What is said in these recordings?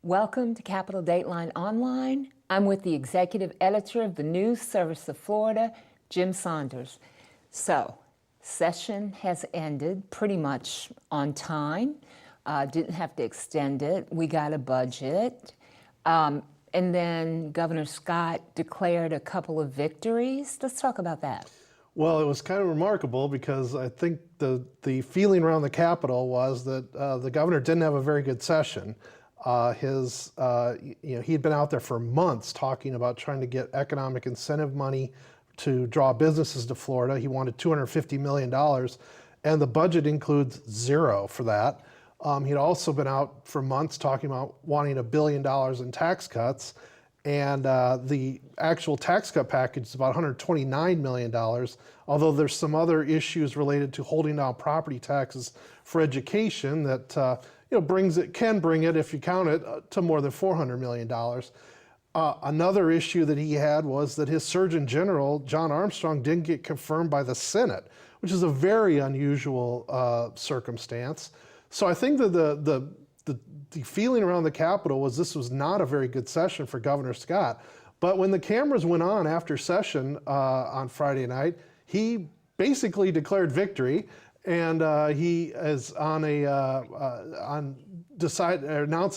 Welcome to Capitol Dateline Online. I'm with the executive editor of the News Service of Florida, Jim Saunders. So, session has ended pretty much on time. Didn't have to extend it. We got a budget. And then Governor Scott declared a couple of victories. Let's talk about that. Well, it was kind of remarkable because I think the feeling around the Capitol was that the governor didn't have a very good session. He'd been out there for months talking about trying to get economic incentive money to draw businesses to Florida. He wanted $250 million, and the budget includes zero for that. He'd also been out for months talking about wanting $1 billion in tax cuts, and the actual tax cut package is about $129 million, although there's some other issues related to holding down property taxes for education that can bring it, if you count it, to more than $400 million. Another issue that he had was that his Surgeon General, John Armstrong, didn't get confirmed by the Senate, which is a very unusual circumstance. So I think that the feeling around the Capitol was this was not a very good session for Governor Scott. But when the cameras went on after session on Friday night, he basically declared victory. And he is announced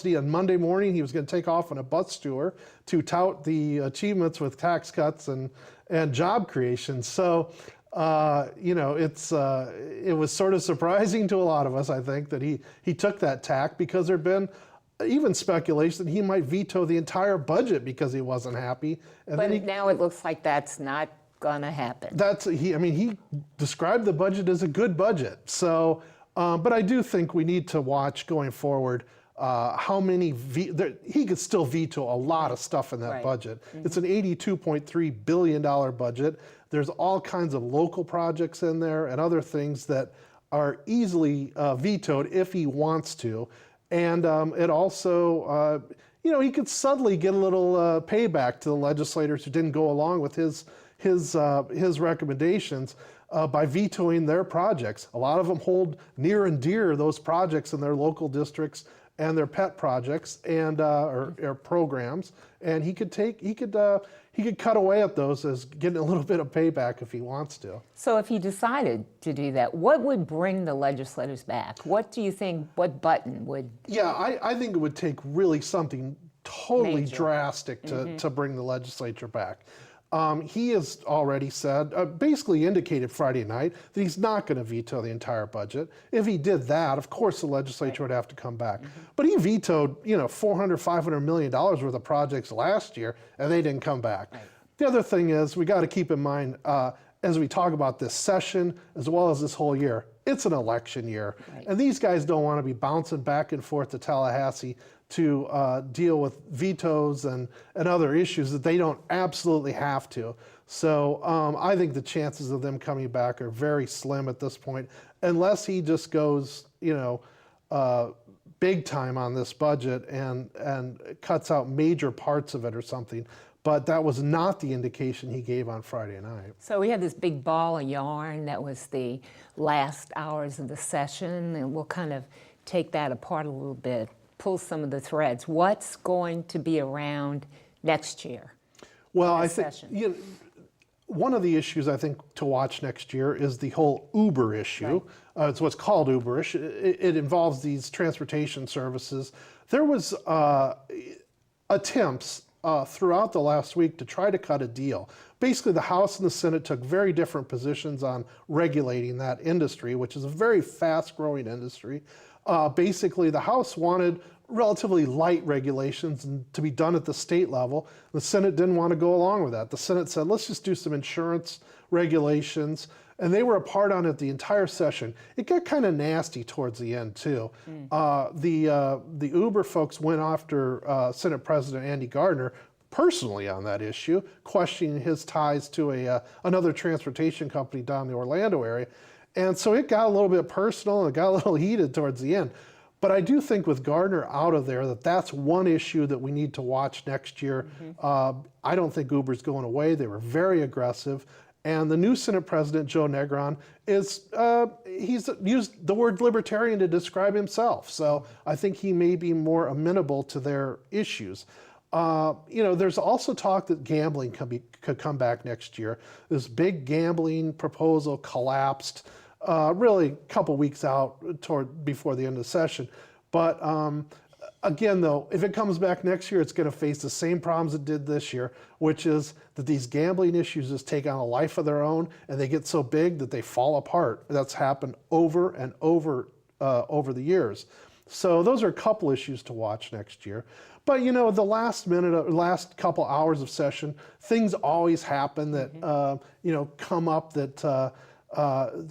on Monday morning he was going to take off on a bus tour to tout the achievements with tax cuts and job creation. So, it was sort of surprising to a lot of us, I think, that he took that tack, because there'd been even speculation that he might veto the entire budget because he wasn't happy. And but now it looks like that's not gonna happen. He described the budget as a good budget. So, but I do think we need to watch going forward how many, he could still veto a lot of stuff in that budget. Mm-hmm. It's an $82.3 billion budget. There's all kinds of local projects in there and other things that are easily vetoed if he wants to. And it also, he could subtly get a little payback to the legislators who didn't go along with his recommendations by vetoing their projects. A lot of them hold near and dear those projects in their local districts and their pet projects and or programs, and he could cut away at those as getting a little bit of payback if he wants to. So if he decided to do that, what would bring the legislators back? What do you think? What button would? Yeah, I think it would take really something totally drastic to bring the legislature back. He has already said, basically indicated Friday night, that he's not going to veto the entire budget. If he did that, of course the legislature would have to come back. But he vetoed, $400, $500 million worth of projects last year, and they didn't come back. The other thing is, we got to keep in mind, as we talk about this session, as well as this whole year, it's an election year. And these guys don't want to be bouncing back and forth to Tallahassee to deal with vetoes and other issues that they don't absolutely have to. So I think the chances of them coming back are very slim at this point, unless he just goes, big time on this budget and cuts out major parts of it or something. But that was not the indication he gave on Friday night. So we had this big ball of yarn that was the last hours of the session, and we'll kind of take that apart a little bit, pull some of the threads. What's going to be around next year? Well, I think one of the issues I think to watch next year is the whole Uber issue. It's what's called Uberish. It involves these transportation services. There was attempts throughout the last week to try to cut a deal. Basically, the House and the Senate took very different positions on regulating that industry, which is a very fast-growing industry. Basically, the House wanted relatively light regulations to be done at the state level. The Senate didn't want to go along with that. The Senate said, let's just do some insurance regulations. And they were apart on it the entire session. It got kind of nasty towards the end, too. The Uber folks went after Senate President Andy Gardner personally on that issue, questioning his ties to another transportation company down in the Orlando area. And so it got a little bit personal and it got a little heated towards the end. But I do think with Gardner out of there, that's one issue that we need to watch next year. I don't think Uber's going away. They were very aggressive. And the new Senate President, Joe Negron, he's used the word libertarian to describe himself. So I think he may be more amenable to their issues. There's also talk that gambling could come back next year. This big gambling proposal collapsed really a couple weeks out before the end of the session. But again, though, if it comes back next year, it's going to face the same problems it did this year, which is that these gambling issues just take on a life of their own, and they get so big that they fall apart. That's happened over and over the years. So those are a couple issues to watch next year. But the last couple hours of session, things always happen that come up that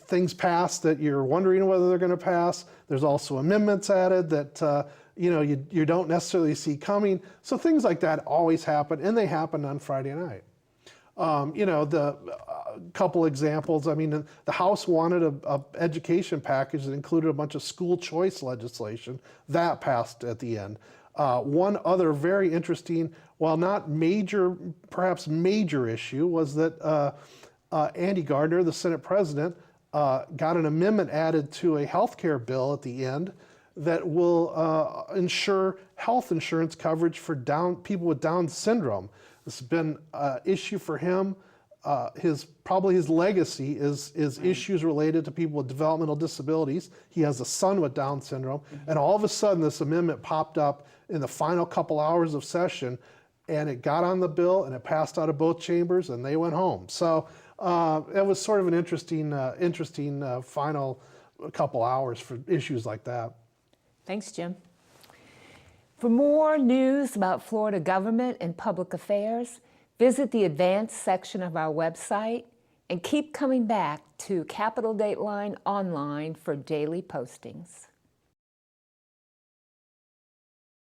things pass that you're wondering whether they're going to pass. There's also amendments added that you don't necessarily see coming. So things like that always happen, and they happened on Friday night. The couple examples. I mean, the House wanted a education package that included a bunch of school choice legislation. That passed at the end. One other very interesting, while not major, perhaps major issue, was that Andy Gardner, the Senate president, got an amendment added to a health care bill at the end that will ensure health insurance coverage for people with Down syndrome. This has been an issue for him. Probably his legacy is issues related to people with developmental disabilities. He has a son with Down syndrome, and all of a sudden this amendment popped up in the final couple hours of session, and it got on the bill and it passed out of both chambers, and they went home. So it was sort of an interesting final couple hours for issues like that. Thanks, Jim. For more news about Florida government and public affairs, visit the advanced section of our website and keep coming back to Capitol Dateline Online for daily postings.